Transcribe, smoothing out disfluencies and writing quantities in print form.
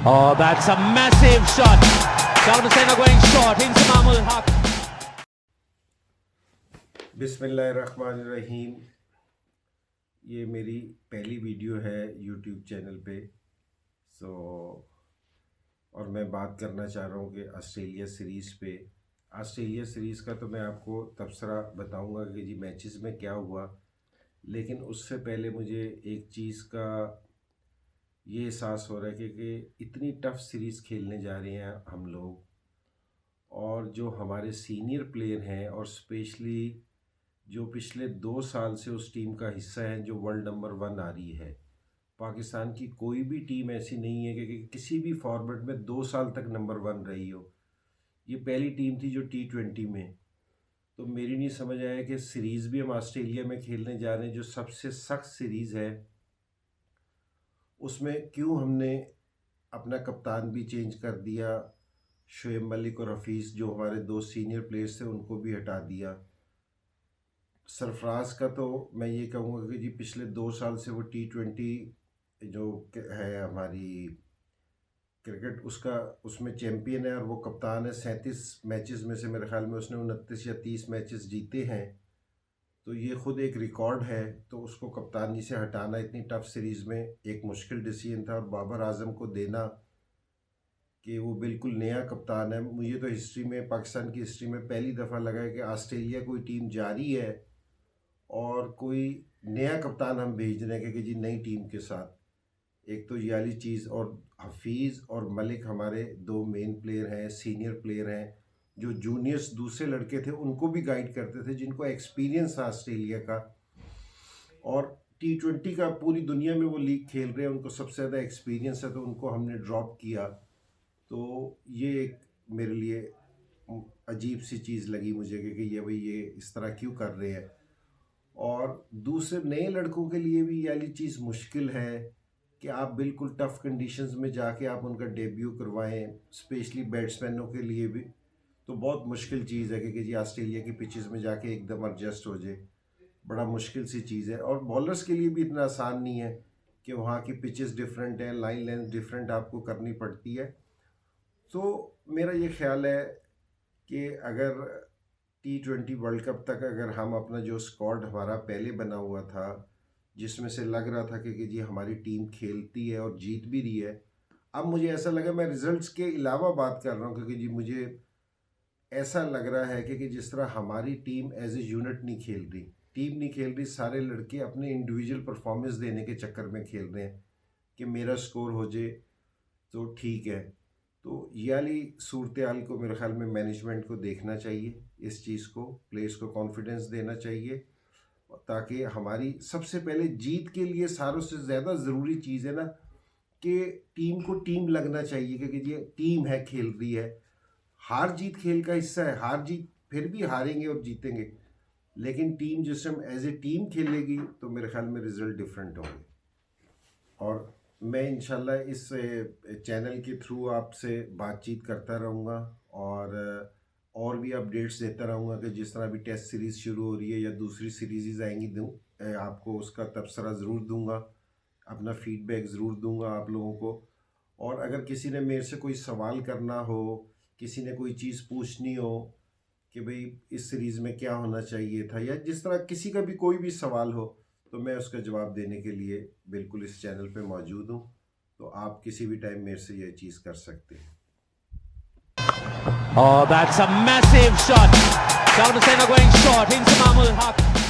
Oh, that's a massive shot. Saddam Hussein are going short into Mahmud Haq. बिस्मिल्लाहिर्रहमानिर्रहीम। ये मेरी पहली video है यूट्यूब चैनल पे। और मैं बात करना चाह रहा हूँ कि ऑस्ट्रेलिया सीरीज़ पे। ऑस्ट्रेलिया सीरीज़ का तो मैं आपको तबसरा बताऊँगा कि जी मैचेस में क्या हुआ, लेकिन उससे पहले मुझे एक चीज़ का ये एहसास हो रहा है कि इतनी टफ़ सीरीज़ खेलने जा रहे हैं हम लोग, और जो हमारे सीनियर प्लेयर हैं और स्पेशली जो पिछले 2 साल से उस टीम का हिस्सा है जो वर्ल्ड नंबर 1 आ रही है। पाकिस्तान की कोई भी टीम ऐसी नहीं है कि किसी भी फॉर्मेट में 2 साल तक नंबर 1 रही हो। ये पहली टीम थी जो T20 में। तो मेरी नहीं समझ आया कि सीरीज़ भी हम ऑस्ट्रेलिया में खेलने जा रहे हैं जो सबसे सख्त सीरीज़ है, उसमें क्यों हमने अपना कप्तान भी चेंज कर दिया। शोएब मलिक और हफीज़ जो हमारे 2 सीनियर प्लेयर्स थे उनको भी हटा दिया। सरफराज का तो मैं ये कहूँगा कि जी पिछले 2 साल से वो T20 जो है हमारी क्रिकेट उसमें चैम्पियन है और वो कप्तान है। 37 मैचेस में से मेरे ख्याल में उसने 29 या 30 मैचेस जीते हैं, तो ये ख़ुद एक रिकॉर्ड है। तो उसको कप्तानी से हटाना इतनी टफ़ सीरीज़ में एक मुश्किल डिसीजन था, और बाबर आजम को देना कि वो बिल्कुल नया कप्तान है। मुझे तो हिस्ट्री में, पाकिस्तान की हिस्ट्री में पहली दफ़ा लगा है कि ऑस्ट्रेलिया कोई टीम जा रही है और कोई नया कप्तान हम भेज रहे हैं कि जी नई टीम के साथ। एक तो ये वाली चीज़, और हफीज़ और मलिक हमारे 2 मेन प्लेयर हैं, सीनियर प्लेयर हैं, जो जूनियर्स दूसरे लड़के थे उनको भी गाइड करते थे, जिनको एक्सपीरियंस था ऑस्ट्रेलिया का। और T20 का पूरी दुनिया में वो लीग खेल रहे हैं, उनको सबसे ज़्यादा एक्सपीरियंस है, तो उनको हमने ड्रॉप किया। तो ये एक मेरे लिए अजीब सी चीज़ लगी मुझे कि ये इस तरह क्यों कर रहे हैं। और दूसरे नए लड़कों के लिए भी ये वाली चीज़ मुश्किल है कि आप बिल्कुल टफ़ कंडीशंस में जाके आप उनका डेब्यू करवाएं, स्पेशली बैट्समैनों के लिए भी तो बहुत मुश्किल चीज़ है कि जी ऑस्ट्रेलिया की पिचेस में जाके एकदम एडजस्ट हो जाए। बड़ा मुश्किल सी चीज़ है, और बॉलर्स के लिए भी इतना आसान नहीं है कि वहाँ की पिचेस डिफरेंट हैं, लाइन लेंथ डिफरेंट आपको करनी पड़ती है। तो मेरा ये ख्याल है कि अगर T20 वर्ल्ड कप तक अगर हम अपना जो स्क्वाड हमारा पहले बना हुआ था, जिसमें से लग रहा था कि जी हमारी टीम खेलती है और जीत भी रही है, अब मुझे ऐसा लगा, मैं रिजल्ट्स के अलावा बात कर रहा हूँ, क्योंकि जी मुझे ऐसा लग रहा है कि जिस तरह हमारी टीम एज ए यूनिट नहीं खेल रही, टीम नहीं खेल रही, सारे लड़के अपने इंडिविजुअल परफॉर्मेंस देने के चक्कर में खेल रहे हैं कि मेरा स्कोर हो जाए तो ठीक है। तो ये वाली सूरत हाल को मेरे ख्याल में मैनेजमेंट को देखना चाहिए, इस चीज़ को, प्लेयर्स को कॉन्फिडेंस देना चाहिए, ताकि हमारी सबसे पहले जीत के लिए सारों से ज़्यादा ज़रूरी चीज़ है ना कि टीम को टीम लगना चाहिए, क्योंकि ये टीम है, खेल रही है। हार जीत खेल का हिस्सा है, हार जीत फिर भी हारेंगे और जीतेंगे, लेकिन टीम जिस टाइम एज ए टीम खेलेगी तो मेरे ख्याल में रिज़ल्ट डिफरेंट होंगे। और मैं इंशाल्लाह इस चैनल के थ्रू आपसे बातचीत करता रहूँगा, और भी अपडेट्स देता रहूँगा कि जिस तरह अभी टेस्ट सीरीज़ शुरू हो रही है या दूसरी सीरीज़ आएंगी, आपको उसका तबसरा ज़रूर दूँगा, अपना फीडबैक ज़रूर दूँगा आप लोगों को। और अगर किसी ने मेरे से कोई सवाल करना हो, किसी ने कोई चीज़ पूछनी हो कि भाई इस सीरीज़ में क्या होना चाहिए था, या जिस तरह किसी का भी कोई भी सवाल हो, तो मैं उसका जवाब देने के लिए बिल्कुल इस चैनल पे मौजूद हूँ। तो आप किसी भी टाइम मेरे से यह चीज़ कर सकते हैं। Oh, that's a massive shot. Saddam Hussein are going short into Mahmud Haq.